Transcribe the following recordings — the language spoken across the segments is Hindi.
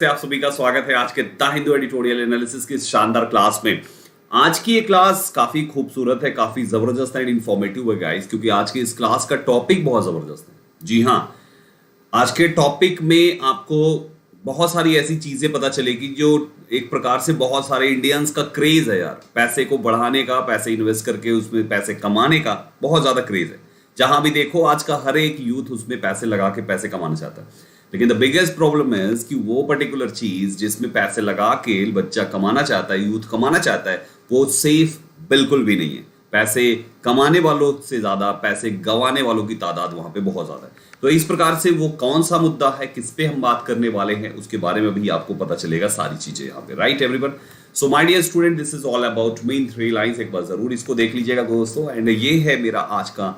से आप सभी का स्वागत है आज के द हिंदू एडिटोरियल एनालिसिस की शानदार क्लास में। आज की ये क्लास काफी खूबसूरत है, काफी जबरदस्त एंड इंफॉर्मेटिव है गाइस, क्योंकि आज की इस क्लास का टॉपिक बहुत जबरदस्त है। जी हाँ, आज के टॉपिक में आपको बहुत सारी ऐसी चीजें पता चलेगी जो एक प्रकार से बहुत सारे इंडियंस का क्रेज है यार, पैसे को बढ़ाने का, पैसे इन्वेस्ट करके उसमें पैसे कमाने का बहुत ज्यादा क्रेज है। जहां भी देखो आज का हर एक यूथ उसमें पैसे लगा के पैसे कमाना चाहता है। लेकिन द बिगेस्ट प्रॉब्लम है कि वो पर्टिकुलर चीज जिसमें पैसे लगा के बच्चा कमाना चाहता है, यूथ कमाना चाहता है, वो सेफ बिल्कुल भी नहीं है। पैसे कमाने वालों से ज्यादा पैसे गंवाने वालों की तादाद वहां पे बहुत ज्यादा है। तो इस प्रकार से वो कौन सा मुद्दा है, किस पे हम बात करने वाले हैं, उसके बारे में भी आपको पता चलेगा सारी चीजें यहाँ पे। Right everyone, so my dear student, this is all about me in 3 lines. एक बार जरूर इसको देख लीजिएगा दोस्तों। एंड ये है मेरा आज का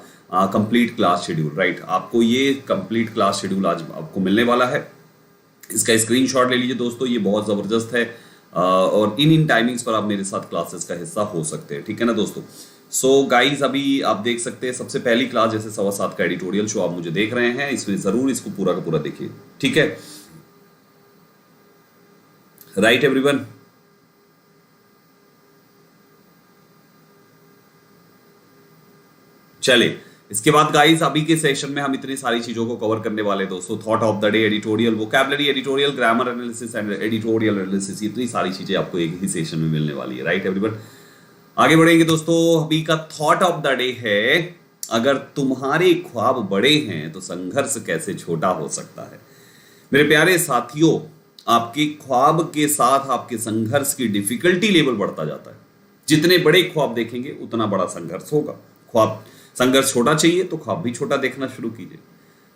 कंप्लीट क्लास शेड्यूल। राइट, आपको ये कंप्लीट क्लास शेड्यूल आज आपको मिलने वाला है। इसका स्क्रीनशॉट ले लीजिए दोस्तों, ये बहुत जबरदस्त है। और इन टाइमिंग्स पर आप मेरे साथ क्लासेस का हिस्सा हो सकते हैं, ठीक है ना दोस्तों। सो गाइज, अभी आप देख सकते हैं सबसे पहली क्लास जैसे 7:15 का एडिटोरियल शो आप मुझे देख रहे हैं, इसमें जरूर इसको पूरा का पूरा देखिए, ठीक है। राइट एवरीवन, चलिए इसके बाद गाइस अभी के सेशन में हम इतनी सारी चीजों को कवर करने वाले दोस्तों। Thought of the day, editorial, vocabulary editorial, grammar analysis and editorial analysis, इतनी सारी चीजें आपको एक ही सेशन में मिलने वाली है। राइट एवरीवन, आगे बढ़ेंगे दोस्तों। अभी का थॉट ऑफ द डे है, अगर तुम्हारे ख्वाब बड़े हैं तो संघर्ष कैसे छोटा हो सकता है। मेरे प्यारे साथियों, आपके ख्वाब के साथ आपके संघर्ष की डिफिकल्टी लेवल बढ़ता जाता है। जितने बड़े ख्वाब देखेंगे उतना बड़ा संघर्ष होगा। ख्वाब संघर्ष छोटा चाहिए तो ख्वाब भी छोटा देखना शुरू कीजिए।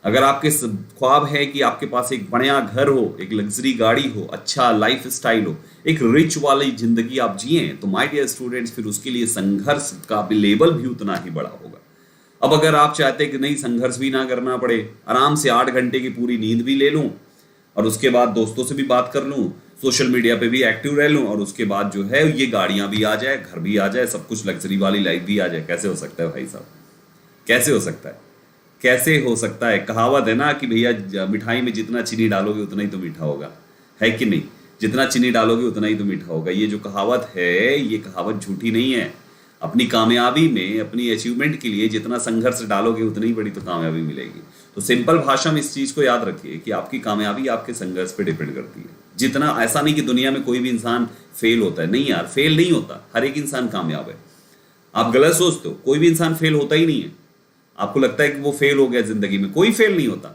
अगर आपके ख्वाब है कि आपके पास एक बढ़िया घर हो, एक लग्जरी गाड़ी हो, अच्छा लाइफ स्टाइल हो, एक रिच वाली जिंदगी आप जिए, तो माय डियर स्टूडेंट्स फिर उसके लिए संघर्ष का भी लेवल भी उतना ही बड़ा होगा। अब अगर आप चाहते हैं कि नहीं संघर्ष भी ना करना पड़े, आराम से 8 घंटे की पूरी नींद भी ले लूं और उसके बाद दोस्तों से भी बात कर लूं, सोशल मीडिया पे भी एक्टिव रह लूं और उसके बाद जो है ये गाड़ियां भी आ जाए, घर भी आ जाए, सब कुछ लग्जरी वाली लाइफ भी आ जाए, कैसे हो सकता है भाई साहब? कैसे हो सकता है? कैसे हो सकता है? कहावत है ना कि भैया मिठाई में जितना चीनी डालोगे उतना ही तो मीठा होगा, है कि नहीं? जितना चीनी डालोगे उतना ही तो मीठा होगा। ये जो कहावत है, ये कहावत झूठी नहीं है। अपनी कामयाबी में, अपनी अचीवमेंट के लिए जितना संघर्ष डालोगे उतनी ही बड़ी तो कामयाबी मिलेगी। तो सिंपल भाषा में इस चीज को याद रखिए कि आपकी कामयाबी आपके संघर्ष पे डिपेंड करती है। जितना, ऐसा नहीं कि दुनिया में कोई भी इंसान फेल होता है, नहीं यार, फेल नहीं होता, हर एक इंसान कामयाब है। आप गलत सोचते हो, कोई भी इंसान फेल होता ही नहीं है। आपको लगता है कि वो फेल हो गया जिंदगी में, कोई फेल नहीं होता,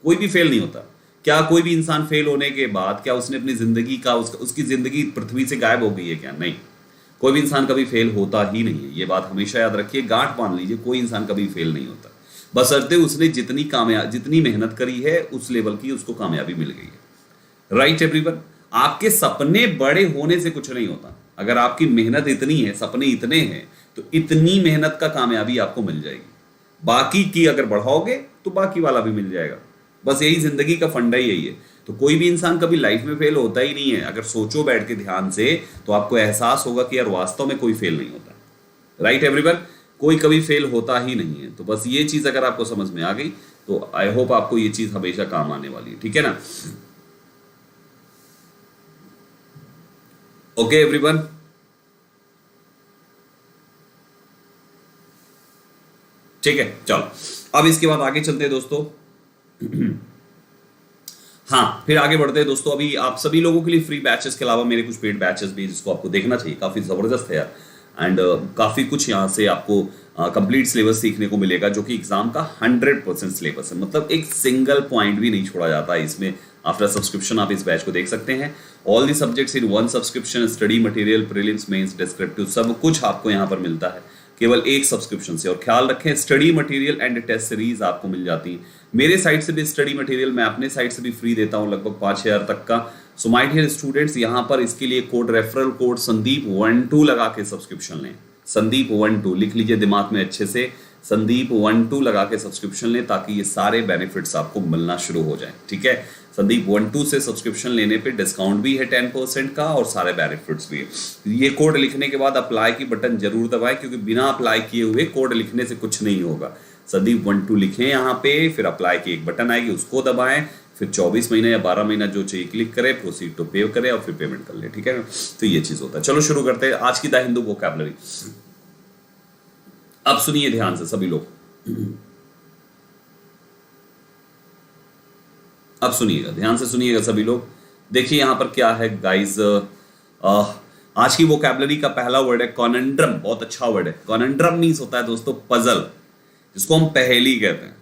कोई भी फेल नहीं होता। क्या कोई भी इंसान फेल होने के बाद क्या उसने अपनी जिंदगी का, उसकी जिंदगी पृथ्वी से गायब हो गई है क्या? नहीं, कोई भी इंसान कभी फेल होता ही नहीं है। ये बात हमेशा याद रखिए, गांठ बांध लीजिए, कोई इंसान कभी फेल नहीं होता, बशर्ते उसने जितनी मेहनत करी है उस लेवल की उसको कामयाबी मिल गई है। राइट एवरीवन, आपके सपने बड़े होने से कुछ नहीं होता। अगर आपकी मेहनत इतनी है, सपने इतने हैं, तो इतनी मेहनत का कामयाबी आपको मिल जाएगी। बाकी की अगर बढ़ाओगे तो बाकी वाला भी मिल जाएगा। बस यही जिंदगी का फंडा ही यही है। तो कोई भी इंसान कभी लाइफ में फेल होता ही नहीं है। अगर सोचो बैठ के ध्यान से तो आपको एहसास होगा कि यार वास्तव में कोई फेल नहीं होता। राइट एवरीवन, कोई कभी फेल होता ही नहीं है। तो बस ये चीज अगर आपको समझ में आ गई तो आई होप आपको ये चीज हमेशा काम आने वाली है, ठीक है ना। ओके एवरीवन, ठीक है, चलो अब इसके बाद आगे चलते हैं दोस्तों। हाँ, फिर आगे बढ़ते हैं दोस्तों। अभी आप सभी लोगों के लिए फ्री बैचेस के अलावा मेरे कुछ पेड बैचेस भी जिसको आपको देखना चाहिए, काफी जबरदस्त है यार। एंड काफी कुछ यहाँ से आपको कंप्लीट सिलेबस सीखने को मिलेगा, जो कि एग्जाम का 100% सिलेबस है। मतलब एक सिंगल पॉइंट भी नहीं छोड़ा जाता है इसमें। आफ्टर सब्सक्रिप्शन आप इस बैच को देख सकते हैं। All the subjects in one subscription, study material, prelims, mains, descriptive, सब कुछ आपको यहाँ पर मिलता है केवल एक सब्सक्रिप्शन से। और ख्याल रखें, study material and test series आपको मिल जाती है। मेरे साइट से भी स्टडी मटेरियल मैं अपने साइट से भी फ्री देता हूं, लगभग 5,000 तक का। सो माय डियर स्टूडेंट्स, यहाँ पर इसके लिए कोड, रेफरल कोड संदीप12 लगा के सब्सक्रिप्शन लें। संदीप12 लिख लीजिए दिमाग में अच्छे से, संदीप12 लगा के सब्सक्रिप्शन लें ताकि ये सारे बेनिफिट्स आपको मिलना शुरू हो जाए, ठीक है। संदीप12 से सब्सक्रिप्शन लेने पे डिस्काउंट भी है 10% का और सारे बेनिफिट्स भी है। ये कोड लिखने के बाद अप्लाई की बटन जरूर दबाएं, क्योंकि बिना अप्लाई किए हुए कोड लिखने से कुछ नहीं होगा। संदीप12 लिखें यहाँ पे, फिर अप्लाई की एक बटन आएगी उसको दबाएं, फिर 24 महीने या 12 महीना जो चाहिए क्लिक करे, प्रोसीड टू पे करे और फिर पेमेंट कर ले, ठीक है ना। तो ये चीज होता है। चलो शुरू करते हैं आज की द हिंदू वोकैबुलरी। अब सुनिए ध्यान से सभी लोग, अब सुनिएगा, ध्यान से सुनिएगा सभी लोग। देखिए यहां पर क्या है गाइस, आज की वोकैबुलरी का पहला वर्ड है कॉनंड्रम। बहुत अच्छा वर्ड है। कॉनंड्रम मींस होता है दोस्तों पजल, जिसको हम पहेली कहते हैं।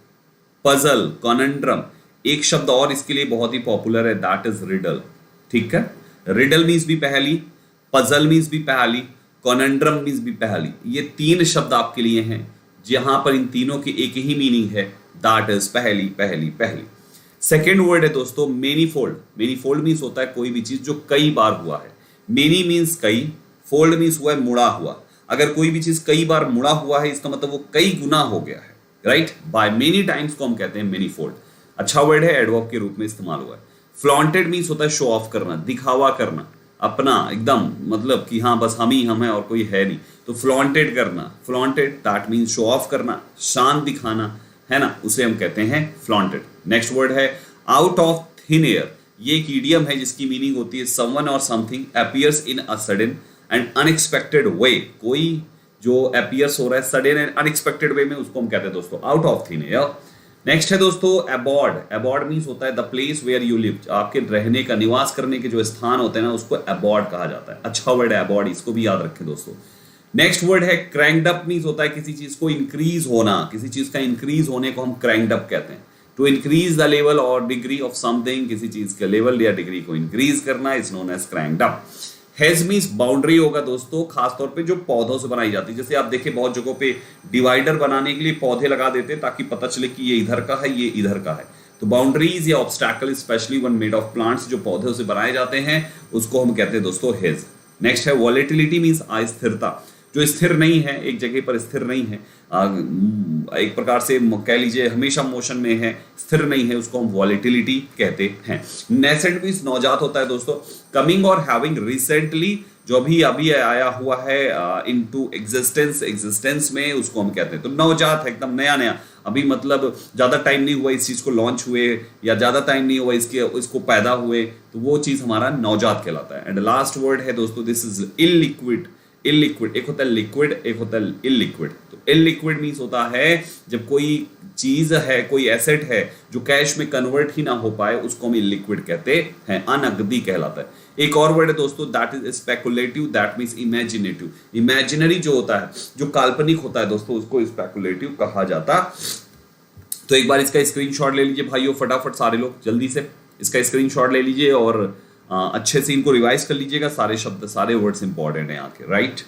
पजल, कॉनंड्रम। एक शब्द और इसके लिए बहुत ही पॉपुलर है, दैट इज रिडल, ठीक है। रिडल मींस भी पहेली, पजल मींस भी पहेली, कॉनंड्रम मींस भी पहेली। ये तीन शब्द आपके लिए हैं, जहां पर इन तीनों की एक ही मीनिंग है, दैट इज पहेली पहेली पहेली। सेकेंड वर्ड है दोस्तों मेनीफोल्ड। मेनीफोल्ड मींस होता है कोई भी चीज जो कई बार हुआ है। मेनी मींस कई, फोल्ड मींस हुआ है मुड़ा हुआ। अगर कोई भी चीज कई बार मुड़ा हुआ है इसका मतलब वो कई गुना हो गया है, राइट। बाय मेनी टाइम्स को हम कहते हैं मेनीफोल्ड। अच्छा वर्ड है, एडवर्ब के रूप में इस्तेमाल हुआ है। फ्लॉन्टेड मींस होता है शो ऑफ करना, दिखावा करना, अपना एकदम, मतलब कि हाँ बस हम ही हम है और कोई है नहीं, तो फ्लॉन्टेड करना। Flaunted that means show off करना, शान दिखाना, है ना, उसे हम कहते हैं फ्लॉन्टेड। नेक्स्ट वर्ड है आउट ऑफ थिन एयर। ये एक इडियम है जिसकी मीनिंग होती है समवन और something appears in a sudden and unexpected way. कोई जो अपीयर्स हो रहा है सडन एंड अनएक्सपेक्टेड वे में, उसको हम कहते हैं दोस्तों out of thin air. Next है दोस्तों अबॉर्ड। अबॉर्ड मींस होता है the place where you live. आपके रहने का, निवास करने के जो स्थान होते हैं ना, उसको अबॉर्ड कहा जाता है। अच्छा वर्ड है अबॉर्ड, इसको भी याद रखें दोस्तों। नेक्स्ट वर्ड है क्रैंक्ड अप। मींस होता है किसी चीज को इंक्रीज होना, किसी चीज का इंक्रीज होने को हम क्रैंक्ड अप कहते हैं। टू इंक्रीज द लेवल और डिग्री ऑफ समथिंग, किसी चीज के लेवल या डिग्री को इंक्रीज करना, is known as cranked up. Hedge means boundary होगा दोस्तों, खासतौर पे जो पौधों से बनाई जाती है। जैसे आप देखिए बहुत जगहों पे डिवाइडर बनाने के लिए पौधे लगा देते हैं ताकि पता चले कि ये इधर का है, ये इधर का है। तो बाउंड्रीज या obstacle specially one made of plants, जो पौधों से बनाए जाते हैं, उसको हम कहते हैं दोस्तों हेज। नेक्स्ट है वॉलेटिलिटी मींस अस्थिरता, जो स्थिर नहीं है, एक जगह पर स्थिर नहीं है, एक प्रकार से कह लीजिए हमेशा मोशन में है, स्थिर नहीं है, उसको हम वॉलेटिलिटी कहते हैं। नेसेंट मींस नवजात होता है दोस्तों। कमिंग और हैविंग रिसेंटली, जो अभी अभी आया हुआ है इनटू एग्जिस्टेंस, एग्जिस्टेंस में, उसको हम कहते हैं। तो नवजात है, एकदम नया नया, अभी मतलब ज्यादा टाइम नहीं हुआ इस चीज को लॉन्च हुए, या ज्यादा टाइम नहीं हुआ इसको पैदा हुए, तो वो चीज हमारा नवजात कहलाता है। एंड लास्ट वर्ड है दोस्तों दिस इज इलिक्विड। इलिक्विड, एक होता है लिक्विड, एक होता है इलिक्विड। तो इलिक्विड मींस होता है जब कोई चीज है, कोई एसेट है जो कैश में कन्वर्ट ही ना हो पाए, उसको हम इलिक्विड कहते हैं, अनगदी कहलाता है। एक और वर्ड है दोस्तों that is speculative, that means imaginative. Imaginary जो होता है, जो काल्पनिक होता है दोस्तों, उसको स्पेकुलेटिव कहा जाता। तो एक बार इसका स्क्रीनशॉट ले लीजिए भाइयों, फटाफट सारे लोग जल्दी से इसका स्क्रीनशॉट ले लीजिए और अच्छे से इनको रिवाइज कर लीजिएगा। सारे शब्द, सारे वर्ड्स इंपॉर्टेंट हैं यहाँ के, right.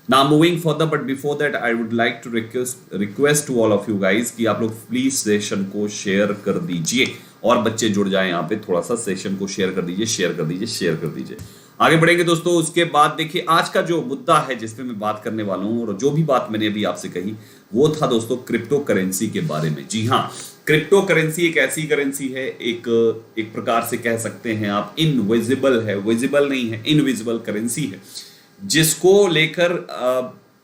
Now moving further, but before that I would like to request to all of you guys कि आप लोग प्लीज सेशन को शेयर कर दीजिए और बच्चे जुड़ जाएं यहाँ पे। थोड़ा सा सेशन को शेयर कर दीजिए, शेयर कर दीजिए, शेयर कर दीजिए। आगे बढ़ेंगे दोस्तों। उसके बाद देखिए आज का जो मुद्दा है जिसपे मैं बात करने वाला हूँ, और जो भी बात मैंने अभी आपसे कही वो था दोस्तों क्रिप्टो करेंसी के बारे में। जी हाँ, क्रिप्टो करेंसी एक ऐसी करेंसी है, एक प्रकार से कह सकते हैं आप इनविजिबल है, विजिबल नहीं है, इनविजिबल करेंसी है, जिसको लेकर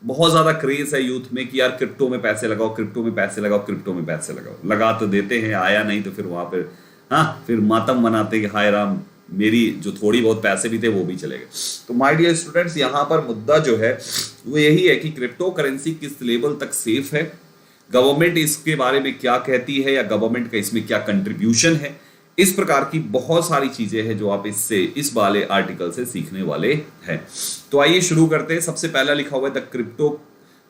बहुत ज्यादा क्रेज है यूथ में कि यार क्रिप्टो में पैसे लगाओ, क्रिप्टो में पैसे लगाओ, क्रिप्टो में पैसे लगाओ। लगा तो देते हैं, आया नहीं तो फिर वहां पर फिर मातम मनाते कि हाय राम, मेरी जो थोड़ी बहुत पैसे भी थे वो भी चले गए। तो माय डियर स्टूडेंट्स, यहाँ पर मुद्दा जो है वो यही है कि क्रिप्टो करेंसी किस लेवल तक सेफ है, गवर्नमेंट इसके बारे में क्या कहती है, या गवर्नमेंट का इसमें क्या कंट्रीब्यूशन है। इस प्रकार की बहुत सारी चीजें हैं जो आप इस वाले आर्टिकल से सीखने वाले हैं। तो आइए शुरू करते हैं। सबसे पहला लिखा हुआ है द क्रिप्टो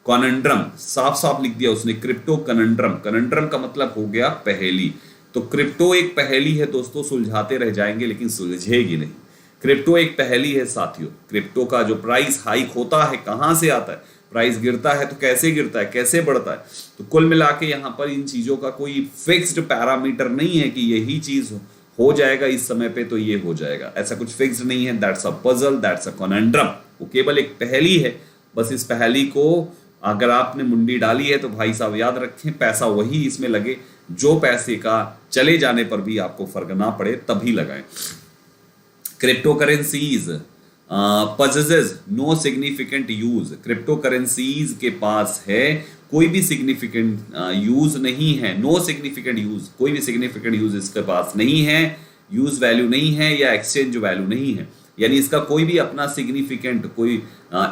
कॉनंड्रम, साफ साफ लिख दिया उसने, क्रिप्टो कॉनंड्रम। कॉनंड्रम का मतलब हो गया पहेली। तो क्रिप्टो एक पहेली है दोस्तों, सुलझाते रह जाएंगे लेकिन सुलझेगी नहीं। क्रिप्टो एक पहेली है साथियों। क्रिप्टो का जो प्राइस हाइक होता है कहां से आता है, प्राइस गिरता है तो कैसे गिरता है, कैसे बढ़ता है। तो कुल मिला के यहाँ पर इन चीजों का कोई फिक्स्ड पैरामीटर नहीं है कि यही चीज हो जाएगा इस समय पे तो ये हो जाएगा, ऐसा कुछ फिक्स्ड नहीं है। That's a puzzle, that's a conundrum. वो केवल एक पहेली है। बस इस पहेली को अगर आपने मुंडी डाली है तो भाई साहब याद रखें, पैसा वही इसमें लगे जो पैसे का चले जाने पर भी आपको फर्क ना पड़े, तभी लगाएं। Crypto currencies possesses no significant use। Crypto currencies के पास है कोई भी सिग्निफिकेंट यूज नहीं है, नो सिग्निफिकेंट यूज, कोई भी सिग्निफिकेंट यूज इसके पास नहीं है, यूज वैल्यू नहीं है या एक्सचेंज वैल्यू नहीं है, यानी इसका कोई भी अपना सिग्निफिकेंट कोई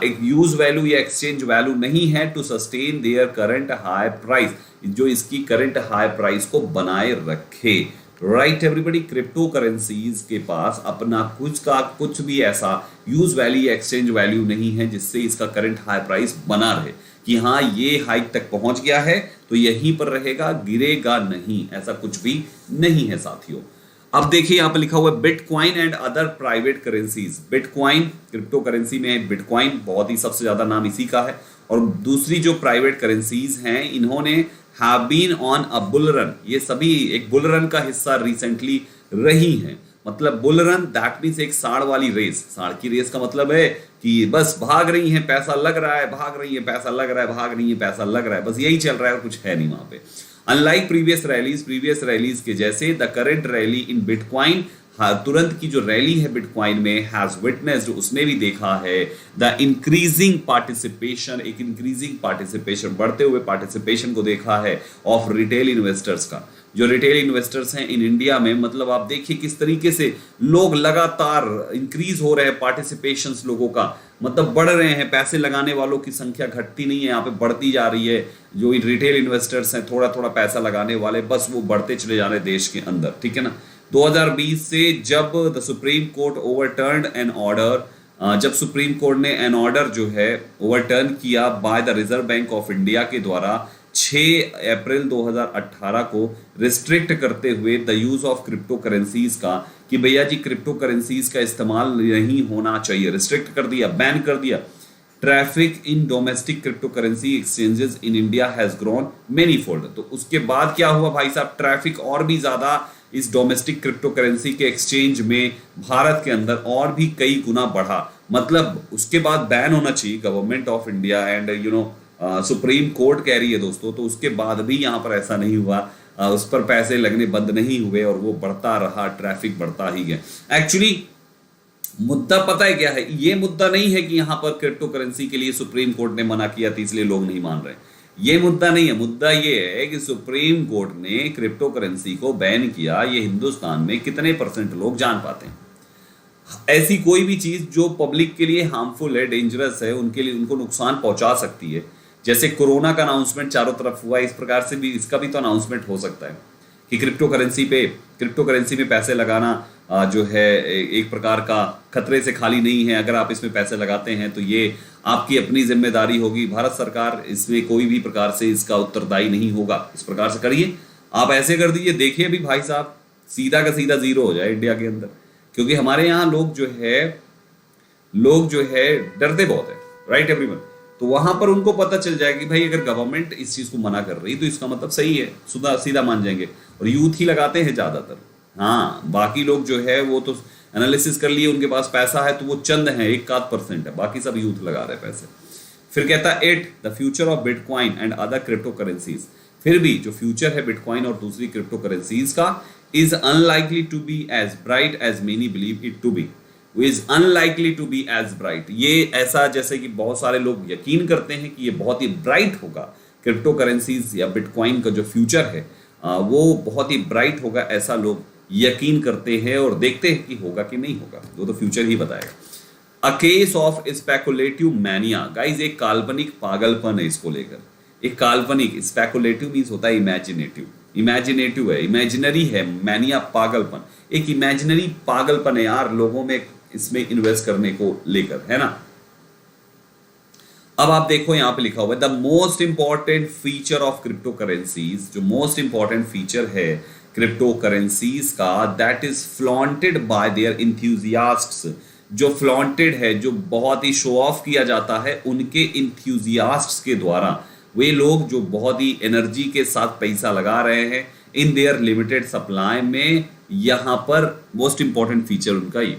एक यूज वैल्यू या एक्सचेंज वैल्यू नहीं है to sustain their current high price, जो इसकी करंट हाई प्राइस को बनाए रखे। राइट एवरीबॉडी, क्रिप्टो करेंसीज के पास अपना कुछ भी ऐसा यूज वैल्यू या एक्सचेंज वैल्यू नहीं है जिससे इसका करंट हाई प्राइस बना रहे कि हाँ ये हाइक तक पहुंच गया है तो यहीं पर रहेगा, गिरेगा नहीं, ऐसा कुछ भी नहीं है साथियों। अब देखिए यहां पर लिखा हुआ है bitcoin and other private currencies. Bitcoin crypto currency में बिटकॉइन बहुत ही सबसे ज्यादा नाम इसी का है, और दूसरी जो प्राइवेट करेंसीज हैं इन्होंने have been on a bull run, ये सभी एक बुल रन का हिस्सा रिसेंटली रही हैं। मतलब बुल रन दैट मींस एक साढ़ वाली रेस, साढ़ की रेस का मतलब है कि बस भाग रही है, पैसा लग रहा है, भाग रही है, पैसा लग रहा है, भाग रही है, पैसा लग रहा है, बस यही चल रहा है और कुछ है नहीं वहां पे। अनलाइक प्रीवियस रैलीज के जैसे the current rally in bitcoin, तुरंत की जो रैली है बिटकॉइन में हैज विटनेस्ड, उसने भी देखा है द इंक्रीजिंग पार्टिसिपेशन, एक इंक्रीजिंग पार्टिसिपेशन, बढ़ते हुए पार्टिसिपेशन को देखा है ऑफ रिटेल इन्वेस्टर्स का। जो रिटेल इन्वेस्टर्स हैं इन इंडिया में, मतलब आप देखिए किस तरीके से लोग लगातार इंक्रीज हो रहे हैं, पार्टिसिपेशंस लोगों का मतलब बढ़ रहे हैं, पैसे लगाने वालों की संख्या घटती नहीं है, यहाँ पे बढ़ती जा रही है। जो रिटेल इन्वेस्टर्स हैं थोड़ा थोड़ा पैसा लगाने वाले, बस वो बढ़ते चले जा रहे हैं देश के अंदर, ठीक है ना। 2020 से जब the Supreme Court overturned an order, जब सुप्रीम कोर्ट ने एन ऑर्डर जो है ओवरटर्न किया by the Reserve Bank of India के द्वारा 6 अप्रैल 2018 को, रिस्ट्रिक्ट करते हुए the use of crypto currencies का, कि भैया जी क्रिप्टो करेंसीज का इस्तेमाल नहीं होना चाहिए, रिस्ट्रिक्ट कर दिया, बैन कर दिया। Traffic in domestic crypto currency exchanges in India has grown many fold. तो उसके बाद क्या हुआ भाई साहब, ट्रैफिक और भी ज्यादा इस डोमेस्टिक क्रिप्टो करेंसी के एक्सचेंज में भारत के अंदर और भी कई गुना बढ़ा। मतलब उसके बाद बैन होना चाहिए, government of India and supreme court कह रही है दोस्तों, तो उसके बाद भी यहाँ पर ऐसा नहीं हुआ, उस पर पैसे लगने बंद नहीं हुए और वो बढ़ता रहा, ट्रैफिक बढ़ता ही गया। एक्चुअली मुद्दा पता है क्या है, ये मुद्दा नहीं है कि यहाँ पर क्रिप्टो करेंसी के लिए सुप्रीम कोर्ट ने मना किया था इसलिए लोग नहीं मान रहे, ये मुद्दा नहीं है। मुद्दा ये है कि सुप्रीम कोर्ट ने क्रिप्टो करेंसी को बैन किया, ये हिंदुस्तान में कितने % लोग जान पाते हैं। ऐसी कोई भी चीज जो पब्लिक के लिए हार्मफुल है, डेंजरस है, उनके लिए उनको नुकसान पहुंचा सकती है, जैसे कोरोना का अनाउंसमेंट चारों तरफ हुआ, इस प्रकार से भी इसका भी तो अनाउंसमेंट हो सकता है कि क्रिप्टो करेंसी में पैसे लगाना जो है एक प्रकार का खतरे से खाली नहीं है। अगर आप इसमें पैसे लगाते हैं तो ये आपकी अपनी जिम्मेदारी होगी, भारत सरकार इसमें कोई भी प्रकार से इसका उत्तरदायी नहीं होगा। इस प्रकार से करिए, आप ऐसे कर दीजिए, देखिए भी भाई साहब सीधा का सीधा जीरो हो जाए इंडिया के अंदर, क्योंकि हमारे यहाँ लोग जो है डरते बहुत है, राइट एवरीवन। तो वहां पर उनको पता चल जाएगा कि भाई अगर गवर्नमेंट इस चीज को मना कर रही तो इसका मतलब सही है, सीधा मान जाएंगे। और यूथ ही लगाते हैं ज्यादातर, हाँ बाकी लोग जो है वो तो एनालिसिस कर लिए, उनके पास पैसा है तो वो चंद है, 1% है, बाकी सब यूथ लगा रहे हैं पैसे। फिर कहता है 8 the future of bitcoin and other crypto currencies, फिर भी जो फ्यूचर है बिटकॉइन और दूसरी क्रिप्टो करेंसीज का is unlikely to be as bright as many believe it to be, is unlikely to be as bright. ये ऐसा जैसे कि बहुत सारे लोग यकीन करते हैं कि ये बहुत ही ब्राइट होगा, क्रिप्टो करेंसीज या बिटकॉइन का जो फ्यूचर है वो बहुत ही ब्राइट होगा, ऐसा लोग यकीन करते हैं और देखते हैं कि होगा कि नहीं होगा, वो तो फ्यूचर ही बताएगा। अ case of speculative mania, guys एक काल्पनिक पागलपन है इसको लेकर, एक काल्पनिक, स्पेकुलेटिव मींस होता है इमेजिनेटिव है, इमेजिनरी है, मैनिया पागलपन, एक इमेजिनरी पागलपन है यार लोगों में इसमें इन्वेस्ट करने को लेकर, है ना। अब आप देखो यहां पे लिखा हुआ है the most important feature of crypto currencies, जो मोस्ट इंपॉर्टेंट फीचर है क्रिप्टो करेंसीज का, that is flaunted by their enthusiasts, जो फ्लॉन्टेड है, जो बहुत ही शो ऑफ किया जाता है उनके इंथ्यूजियास्ट्स के द्वारा, वे लोग जो बहुत ही एनर्जी के साथ पैसा लगा रहे हैं इन देयर लिमिटेड सप्लाई में, यहां पर मोस्ट इंपॉर्टेंट फीचर उनका ये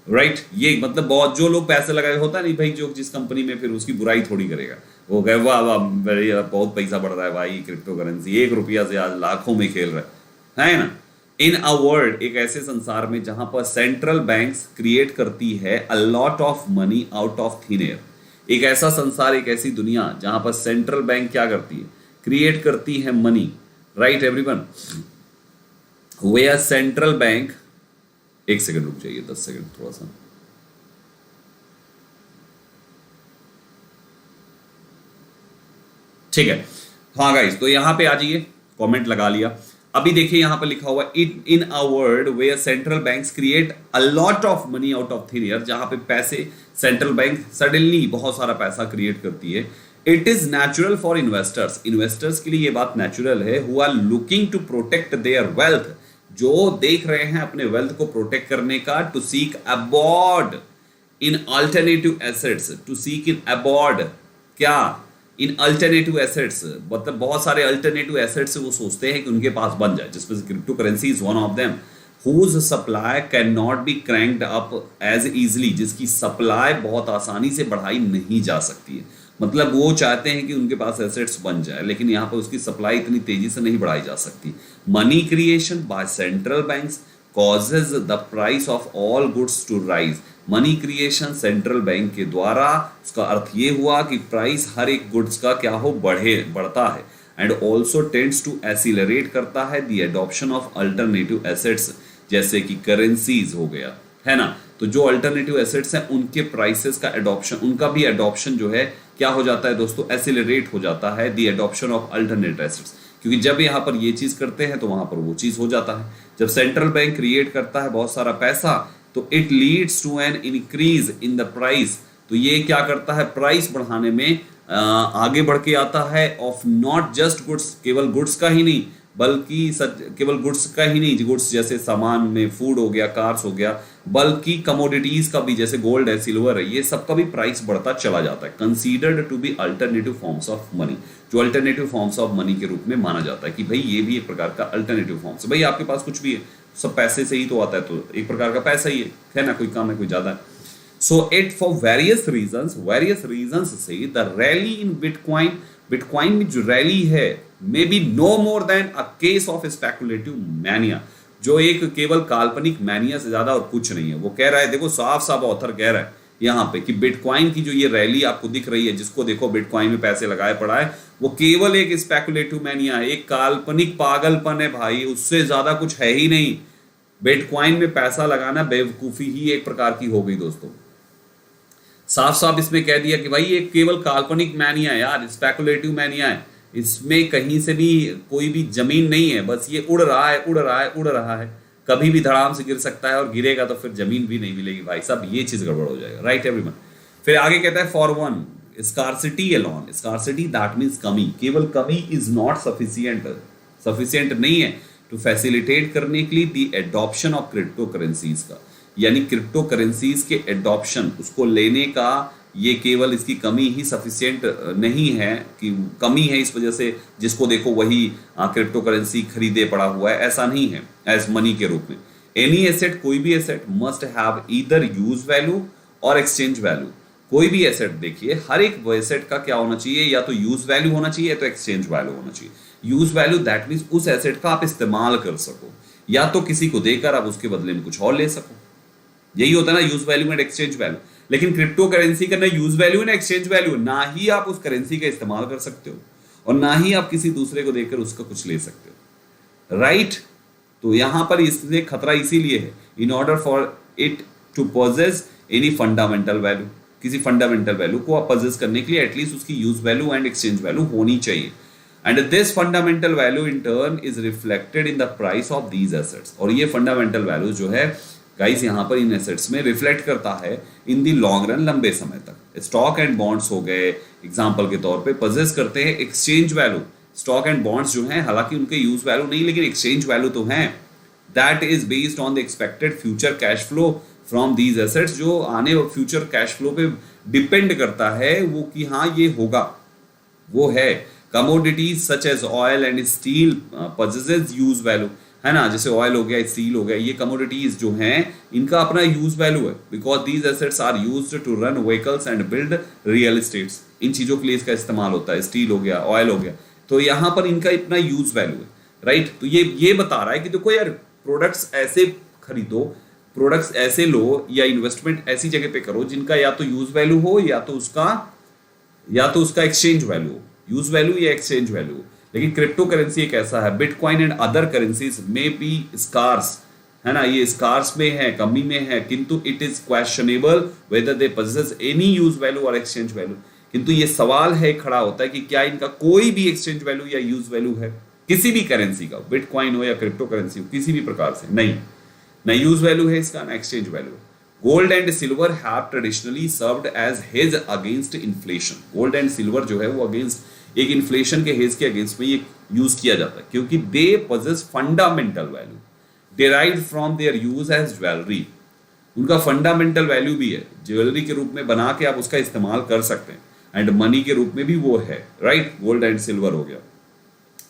राइट ये मतलब बहुत जो लोग पैसे लगाए होता नहीं भाई, जो जिस कंपनी में फिर उसकी बुराई थोड़ी करेगा, वो कहे वाह वाह बहुत पैसा बढ़ रहा है भाई, क्रिप्टो करेंसी 1 रुपया से आज लाखों में खेल रहा है ना। इन अ वर्ल्ड, एक ऐसे संसार में जहां पर सेंट्रल बैंक्स क्रिएट करती है अ lot of money out of thin air, एक ऐसा संसार, एक ऐसी दुनिया जहां पर सेंट्रल बैंक क्या करती है, क्रिएट करती है money, right everyone, where central bank, एक सेकंड रुक जाइए, 10 सेकंड थोड़ा सा, ठीक है। हाँ गाइस, तो यहां पे आ जाइए, कमेंट लगा लिया। अभी देखिए यहां पर लिखा हुआ in a world where central banks create a lot of money out of thin air, जहां पे पैसे सेंट्रल बैंक सडनली बहुत सारा पैसा क्रिएट करती है। It is natural for investors, investors के लिए ये बात नेचुरल है, who are looking to protect their wealth, जो देख रहे हैं अपने वेल्थ को प्रोटेक्ट करने का, to seek abode in alternative assets, to seek in abode क्या, इन अल्टरनेटिव एसेट्स, मतलब बहुत सारे अल्टरनेटिव एसेट्स वो सोचते हैं कि उनके पास बन जाए, जिसमें crypto currency is one of them, whose supply cannot be cranked up as easily, जिसकी सप्लाई बहुत आसानी से बढ़ाई नहीं जा सकती है। मतलब वो चाहते हैं कि उनके पास एसेट्स बन जाए, लेकिन यहाँ पर उसकी सप्लाई इतनी तेजी से नहीं बढ़ाई जा सकती। Money creation by central banks causes the price of all goods to rise, money creation central bank के द्वारा, उसका अर्थ ये हुआ कि प्राइस हर एक गुड्स का क्या हो, बढ़ता है, and also tends to accelerate करता है the adoption of alternative assets, जैसे कि करेंसीज हो गया, है ना। तो जो अल्टरनेटिव एसेट्स हैं उनके प्राइसेस का एडॉप्शन, उनका भी एडॉप्शन जो है क्या हो जाता है दोस्तों, एसिलरेट हो जाता है the adoption of alternative assets, क्योंकि जब यहाँ पर ये चीज करते हैं तो वहां पर वो चीज हो जाता है। जब सेंट्रल बैंक क्रिएट करता है बहुत सारा पैसा, तो it leads to an increase in the price, तो ये क्या करता है, प्राइस बढ़ाने में आगे बढ़ के आता है, ऑफ नॉट जस्ट गुड्स, केवल गुड्स का ही नहीं, बल्कि केवल गुड्स का ही नहीं, गुड्स जैसे सामान में फूड हो गया, कार्स हो गया, बल्कि कमोडिटीज का भी, जैसे गोल्ड है, सिल्वर है, ये सब का भी प्राइस बढ़ता चला जाता है। Considered to be alternative forms of money, जो अल्टरनेटिव फॉर्म्स ऑफ मनी के रूप में माना जाता है कि भाई ये भी एक प्रकार का अल्टरनेटिव फॉर्म्स है। भाई आपके पास कुछ भी है, सब पैसे से ही तो आता है, तो एक प्रकार का पैसा ही है ना, कोई कम है कोई ज्यादा है। So it for various reasons say the rally in Bitcoin में जो रैली है may be no more than a case of speculative mania, जो एक केवल काल्पनिक मैनिया से ज्यादा और कुछ नहीं है। वो कह रहा है, देखो साफ साफ ऑथर कह रहा है यहाँ पे कि बिटकॉइन की जो ये रैली आपको दिख रही है, जिसको देखो बिटकॉइन में पैसे लगाए पड़ा है, वो केवल एक स्पेकुलेटिव मैनिया है, एक काल्पनिक पागलपन है भाई, उससे ज्यादा कुछ है ही नहीं। बिटकॉइन में पैसा लगाना बेवकूफी ही एक प्रकार की हो गई दोस्तों। साफ साफ इसमें कह दिया कि भाई ये केवल काल्पनिक मैनिया है यार, स्पेकुलेटिव मैनिया है, इसमें कहीं से भी कोई भी जमीन नहीं है, बस ये उड़ रहा है, उड़ रहा है, उड़ रहा है, कभी भी धड़ाम से गिर सकता है, और गिरेगा तो फिर जमीन भी नहीं मिलेगी भाई साहब, ये चीज गड़बड़ हो जाएगा, राइट एवरीवन। फिर आगे कहता है for one scarcity alone, scarcity that means कमी, केवल कमी इज नॉट सफिशिएंट नहीं है टू फैसिलिटेट करने के लिए the adoption of crypto currencies का, यानी क्रिप्टो करेंसीज के एडॉप्शन, उसको लेने का ये केवल इसकी कमी ही सफिशिएंट नहीं है, कि कमी है इस वजह से जिसको देखो वही क्रिप्टो करेंसी खरीदे पड़ा हुआ है, ऐसा नहीं है एज मनी के रूप में। एनी एसेट, कोई भी asset must have either use value और एक्सचेंज वैल्यू। कोई भी एसेट देखिए, हर एक एसेट का क्या होना चाहिए, या तो यूज वैल्यू होना चाहिए या तो एक्सचेंज वैल्यू होना चाहिए। यूज वैल्यू दैट मीन्स उस एसेट का आप इस्तेमाल कर सको, या तो किसी को देकर आप उसके बदले में कुछ और ले सको, यही होता है ना use value and exchange value. लेकिन क्रिप्टो करेंसी का ना यूज वैल्यू ना एक्सचेंज वैल्यू, ना ही आप उस करेंसी का इस्तेमाल कर सकते हो और ना ही आप किसी दूसरे को देकर उसका कुछ ले सकते हो, राइट। तो यहां पर इसलिए खतरा इसीलिए है, in order for it to possess any fundamental value, किसी फंडामेंटल वैल्यू को आप पोजेस करने के लिए एटलीस्ट उसकी use value and exchange value होनी चाहिए। And this fundamental value in turn is reflected in the price of these assets, और ये फंडामेंटल वैल्यू जो है गाइस यहाँ पर इन एसेट्स में रिफ्लेक्ट करता है इन दी लॉन्ग रन, लंबे समय तक। स्टॉक एंड बॉन्ड्स हो गए एग्जांपल के तौर पे, पोजेस करते हैं exchange value. Stock and bonds जो हैं हालांकि उनके यूज वैल्यू नहीं, लेकिन एक्सचेंज वैल्यू तो हैं, that is based on the expected future cash flow from these assets, जो आने फ्यूचर कैश फ्लो पे डिपेंड करता है वो कि हाँ ये होगा, वो है। Commodities such as oil and steel possesses use value, है ना, जैसे ऑयल हो गया, स्टील हो गया, ये कमोडिटीज जो हैं इनका अपना यूज वैल्यू है, because these assets are used to run vehicles and build real estates. इन चीजों के लिए इसका इस्तेमाल होता है, स्टील हो गया, ऑयल हो गया, तो यहाँ पर इनका इतना यूज वैल्यू है, राइट। तो ये बता रहा है कि देखो यार, प्रोडक्ट्स ऐसे खरीदो, प्रोडक्ट्स ऐसे लो, या इन्वेस्टमेंट ऐसी जगह पे करो जिनका या तो यूज वैल्यू हो या तो उसका या तो उसका एक्सचेंज वैल्यू, यूज वैल्यू या एक्सचेंज वैल्यू। लेकिन क्रिप्टो करेंसी एक ऐसा है, बिटकॉइन एंड अदर करेंसीज में बी स्कार्स, है ना, ये स्कार्स में है, कमी में है, किंतु it is questionable whether they possess any use value और एक्सचेंज वैल्यू। किंतु ये सवाल है खड़ा होता है कि क्या इनका कोई भी एक्सचेंज वैल्यू या यूज वैल्यू है, किसी भी करेंसी का, बिटकॉइन हो या क्रिप्टो करेंसी हो, किसी भी प्रकार से नहीं, ना यूज वैल्यू है इसका, ना exchange value. Gold and silver have traditionally served as hedge against inflation. Gold and silver जो है वो अगेंस्ट एक इन्फ्लेशन के हेज के अगेंस्ट में ये यूज किया जाता है, क्योंकि they possess fundamental value derived from their use as jewellery. उनका फंडामेंटल वैल्यू भी है, ज्वेलरी के रूप में बना के आप उसका इस्तेमाल कर सकते हैं, एंड मनी के रूप में भी वो है, राइट, गोल्ड एंड सिल्वर हो गया।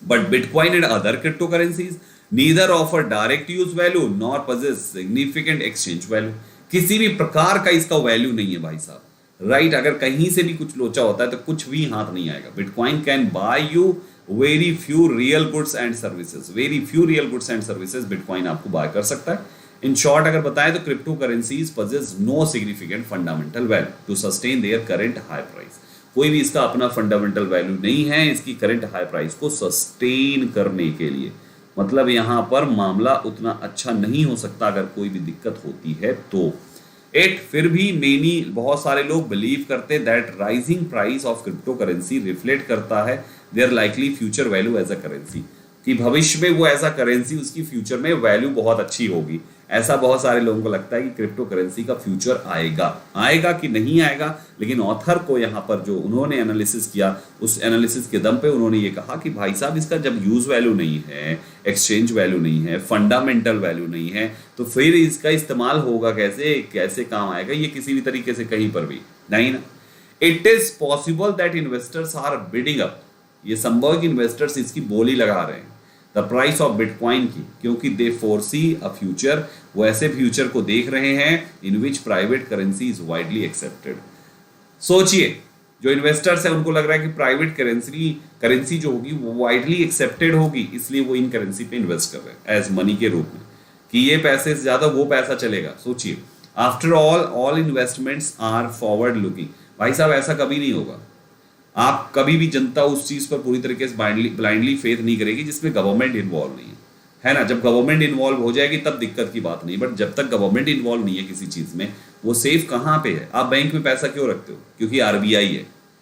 But bitcoin and other crypto currencies neither offer direct use value nor possess significant exchange value. किसी भी प्रकार का इसका वैल्यू नहीं है भाई साहब, राइट। अगर कहीं से भी कुछ लोचा होता है तो कुछ भी हाथ नहीं आएगा। Bitcoin can buy you very few real goods and services, very few real goods and services bitcoin आपको बाय कर सकता है। इन शॉर्ट अगर बताएं तो crypto currencies possess no significant fundamental value to sustain their current high price. कोई भी इसका अपना फंडामेंटल वैल्यू नहीं है इसकी करंट हाई प्राइस को सस्टेन करने के लिए। मतलब यहां पर मामला उतना अच्छा नहीं हो सकता अगर कोई भी दिक्कत होती है तो। एट फिर भी मेनी बहुत सारे लोग बिलीव करते that rising price of crypto currency reflect करता है their likely future value as a currency, कि भविष्य में वो ऐसा करेंसी उसकी फ्यूचर में वैल्यू बहुत अच्छी होगी। ऐसा बहुत सारे लोगों को लगता है कि क्रिप्टो करेंसी का फ्यूचर आएगा, आएगा कि नहीं आएगा। लेकिन ऑथर को यहाँ पर जो उन्होंने एनालिसिस किया उस एनालिसिस के दम पे उन्होंने ये कहा कि भाई साहब इसका जब यूज वैल्यू नहीं है, एक्सचेंज वैल्यू नहीं है, फंडामेंटल वैल्यू नहीं है, तो फिर इसका इस्तेमाल होगा कैसे, कैसे काम आएगा ये किसी भी तरीके से कहीं पर भी नहीं ना। It is possible that investors are bidding up, ये संभव है कि इन्वेस्टर्स इसकी बोली लगा रहे हैं द प्राइस ऑफ बिटकॉइन की, क्योंकि दे फोरसी अ फ्यूचर, वो ऐसे फ्यूचर को देख रहे हैं in which private currency is widely accepted. सोचिए जो इन्वेस्टर्स है उनको लग रहा है कि प्राइवेट करेंसी जो होगी वो वाइडली एक्सेप्टेड होगी, इसलिए वो इन करेंसी पे इन्वेस्ट कर रहे हैं एज मनी के रूप में, कि ये पैसे से ज्यादा वो पैसा चलेगा। सोचिए, after all investments are forward looking. भाई साहब ऐसा कभी नहीं होगा, आप कभी भी जनता उस चीज पर पूरी तरीके से ब्लाइंडली फेथ नहीं करेगी जिसमें गवर्नमेंट इन्वॉल्व नहीं है ना। जब गवर्नमेंट इन्वॉल्व हो जाएगी तब दिक्कत की बात नहीं, बट जब तक गवर्नमेंट इन्वॉल्व नहीं है किसी चीज में, वो सेफ कहाँ पे है। आप बैंक में पैसा क्यों रखते हो? क्योंकि आरबीआई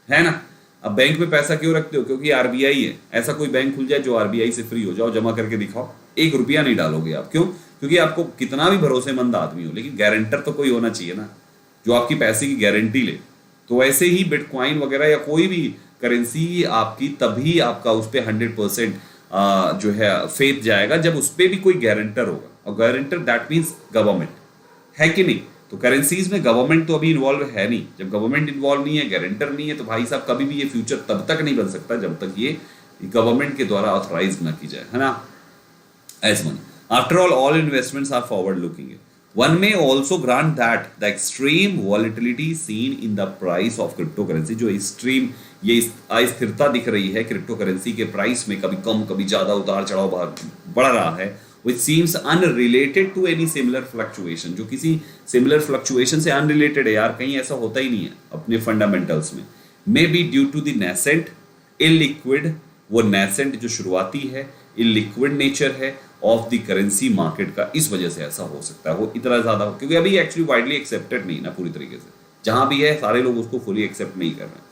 है ना। अब बैंक में पैसा क्यों रखते हो? क्योंकि आरबीआई है। ऐसा कोई बैंक खुल जाए जो आरबीआई से फ्री हो, जाओ जमा करके दिखाओ, 1 रुपया नहीं डालोगे आप। क्यों? क्योंकि आपको कितना भी भरोसेमंद आदमी हो, लेकिन गारंटर तो कोई होना चाहिए ना जो आपकी पैसे की गारंटी ले। तो ऐसे ही बिटकॉइन वगैरह या कोई भी करेंसी आपकी, तभी आपका उस पर 100% जो है फेथ जाएगा जब उस पर भी कोई गारंटर होगा, और गारंटर दैट मीन्स गवर्नमेंट, है कि नहीं। तो करेंसीज में गवर्नमेंट तो अभी इन्वॉल्व है नहीं। जब गवर्नमेंट इन्वॉल्व नहीं है, गारंटर नहीं है, तो भाई साहब कभी भी ये फ्यूचर तब तक नहीं बन सकता जब तक ये गवर्नमेंट के द्वारा ऑथराइज ना की जाए, है ना, as money. After all investments are forward looking. One may also grant that the extreme volatility seen in the price of cryptocurrency, जो extreme ये अस्थिरता दिख रही है क्रिप्टो करेंसी के प्राइस में, कभी कम कभी ज्यादा उतार चढ़ाव बढ़ रहा है, which seems unrelated to any similar fluctuation, जो किसी सिमिलर फ्लक्चुएशन से अनरिलेटेड है यार, कहीं ऐसा होता ही नहीं है अपने फंडामेंटल्स में। May be due to the nascent illiquid, वो nascent जो शुरुआती है, illiquid नेचर है ऑफ द करेंसी मार्केट का, इस वजह से ऐसा हो सकता है वो इतना ज्यादा, क्योंकि अभी एक्चुअली वाइडली एक्सेप्टेड नहीं ना पूरी तरीके से, जहां भी है सारे लोग उसको फुली एक्सेप्ट नहीं कर रहे हैं।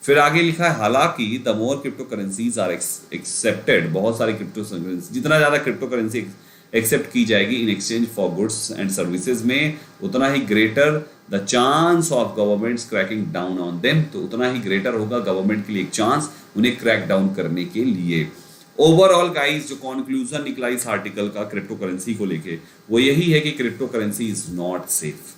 फिर आगे लिखा है, हालांकि the more crypto currencies are accepted, बहुत सारी क्रिप्टो करेंसी, जितना ज्यादा क्रिप्टो करेंसी एक्सेप्ट की जाएगी in exchange for goods and services में, उतना ही greater the chance of governments cracking down on them, तो उतना ही ग्रेटर होगा गवर्नमेंट के लिए एक चांस उन्हें क्रैक डाउन करने के लिए। ओवरऑल गाइस जो कंक्लूजन निकला इस आर्टिकल का क्रिप्टो करेंसी को लेके, वो यही है कि crypto currency is not safe.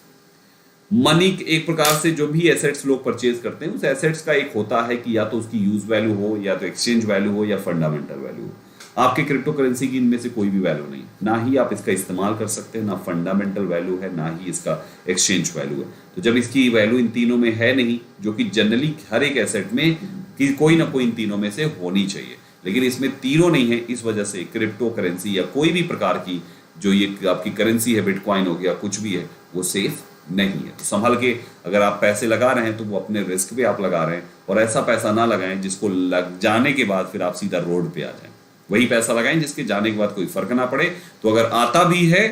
Money एक प्रकार से जो भी एसेट्स लोग परचेज करते हैं, उस एसेट्स का एक होता है कि या तो उसकी यूज वैल्यू हो, या तो एक्सचेंज वैल्यू हो, या फंडामेंटल वैल्यू हो। आपके क्रिप्टो करेंसी की इनमें से कोई भी वैल्यू नहीं, ना ही आप इसका इस्तेमाल कर सकते हैं, ना फंडामेंटल वैल्यू है, ना ही इसका एक्सचेंज वैल्यू है। तो जब इसकी वैल्यू इन तीनों में है नहीं, जो कि जनरली हर एक एसेट में कि कोई ना कोई इन तीनों में से होनी चाहिए, लेकिन इसमें तीनों नहीं है, इस वजह से क्रिप्टो करेंसी या कोई भी प्रकार की जो ये आपकी करेंसी है, बिटकॉइन हो गया, कुछ भी है, वो सेफ नहीं है। तो संभल के अगर आप पैसे लगा रहे हैं तो वो अपने रिस्क पे आप लगा रहे हैं, और ऐसा पैसा ना लगाएं जिसको लग जाने के बाद फिर आप सीधा रोड पे आ जाएं। वही पैसा लगाएं जिसके जाने के बाद कोई फर्क ना पड़े। तो अगर आता भी है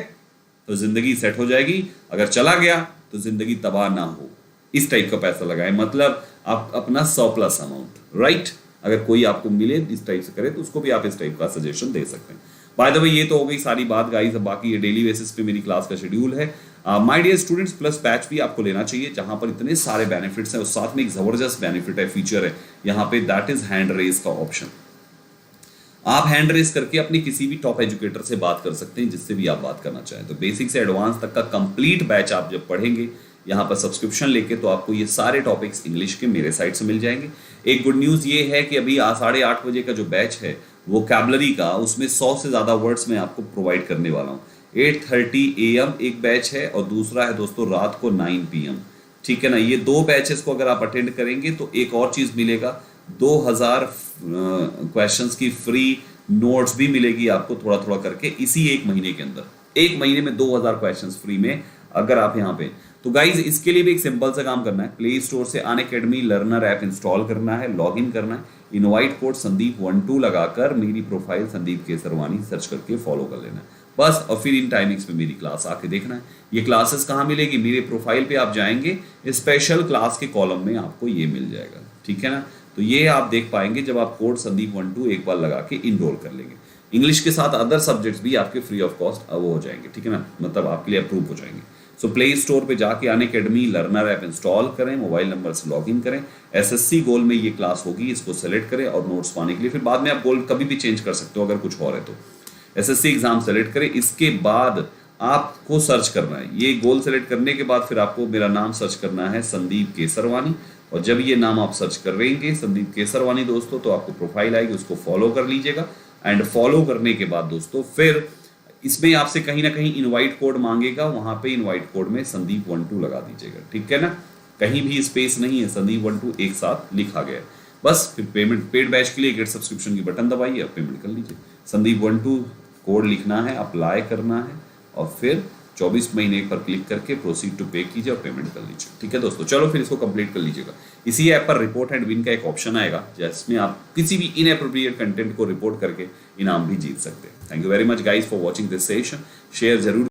तो जिंदगी सेट हो जाएगी, अगर चला गया तो जिंदगी तबाह ना हो, इस टाइप का पैसा लगाएं। मतलब आप अपना सरप्लस अमाउंट, राइट, अगर कोई आपको मिले इस टाइप से करे तो उसको भी आप इस टाइप का सजेशन दे सकते हैं। बाय द वे ये तो हो गई सारी बात गाइस। अब बाकी ये डेली बेसिस पे मेरी क्लास का शेड्यूल है। My dear students, plus batch भी आपको लेना चाहिए जहां पर इतने सारे बेनिफिट्स हैं, और साथ में एक जबरदस्त बेनिफिट है, फीचर है यहाँ पे, दैट इज हैंड रेज का ऑप्शन। आप हैंड रेस करके अपने किसी भी टॉप एजुकेटर से बात कर सकते हैं, जिससे भी आप बात करना चाहें। तो बेसिक से एडवांस तक का कंप्लीट बैच आप जब पढ़ेंगे यहाँ पर सब्सक्रिप्शन लेके, तो आपको ये सारे टॉपिक्स इंग्लिश के मेरे साइड से मिल जाएंगे। एक गुड न्यूज़ ये है कि अभी 8:30 बजे का जो बैच है वोकैबुलरी का, उसमें 100 से ज़्यादा वर्ड्स मैं आपको प्रोवाइड करने वाला हूँ। 8:30 AM एक बैच है, और दूसरा है दोस्तों रात को 9 PM, ठीक है ना। ये 2 बैचेस को अगर आप अटेंड करेंगे तो एक और चीज़ मिलेगा, 2000 क्वेश्चंस की फ्री नोट्स भी मिलेगी आपको, थोड़ा थोड़ा करके इसी एक महीने के अंदर। एक महीने में 2000 क्वेश्चंस फ्री में अगर आप यहाँ पे। तो गाइज इसके लिए भी एक सिंपल सा काम करना है, प्ले स्टोर से अनअकैडमी लर्नर ऐप इंस्टॉल करना है, लॉग इन करना है, इनवाइट कोड संदीप12 लगाकर मेरी प्रोफाइल संदीप केसरवानी सर्च करके फॉलो कर लेना है बस। और फिर इन टाइमिंग्स पे मेरी क्लास आके देखना है। ये क्लासेस कहाँ मिलेगी? मेरे प्रोफाइल पे आप जाएंगे, स्पेशल क्लास के कॉलम में आपको ये मिल जाएगा, ठीक है ना। तो ये आप देख पाएंगे जब आप कोड संदीप12 एक बार लगा के इनरोल कर लेंगे। इंग्लिश के साथ अदर सब्जेक्ट्स भी आपके फ्री ऑफ कॉस्ट वो हो जाएंगे, ठीक है ना, मतलब आपके लिए अप्रूव हो जाएंगे। सो प्ले स्टोर पे जाके अनअकैडमी लर्नर ऐप इंस्टॉल करें, मोबाइल नंबर से लॉग इन करें, एसएससी गोल में ये क्लास होगी, इसको सेलेक्ट करें, और नोट्स पाने के लिए फिर बाद में आप गोल कभी भी चेंज कर सकते हो अगर कुछ और है तो। एसएससी एग्जाम सेलेक्ट करें, इसके बाद आपको सर्च करना है, ये गोल सेलेक्ट करने के बाद फिर आपको मेरा नाम सर्च करना है संदीप केसरवानी। और जब ये नाम आप सर्च कर रहेंगे संदीप केसरवानी दोस्तों, तो आपको प्रोफाइल आएगी, उसको फॉलो कर लीजिएगा। एंड फॉलो करने के बाद दोस्तों फिर इसमें आपसे कहीं ना कहीं इनवाइट कोड मांगेगा, वहां पे इनवाइट कोड में संदीप12 लगा दीजिएगा, ठीक है ना। कहीं भी स्पेस नहीं है, संदीप12 एक साथ लिखा गया है बस। फिर पेमेंट, पेड बैच के लिए गेट सब्सक्रिप्शन की बटन दबाइए, आप पेमेंट कर लीजिए। संदीप12 कोड लिखना है, अप्लाई करना है, और फिर 24 महीने पर क्लिक करके प्रोसीड टू पे कीजिए और पेमेंट कर लीजिए, ठीक है दोस्तों। चलो फिर इसको कंप्लीट कर लीजिएगा। इसी ऐप पर रिपोर्ट एंड विन का एक ऑप्शन आएगा, जिसमें आप किसी भी इनएप्रोप्रिएट कंटेंट को रिपोर्ट करके इनाम भी जीत सकते हैं। Thank you very much guys for watching this session. Share जरूर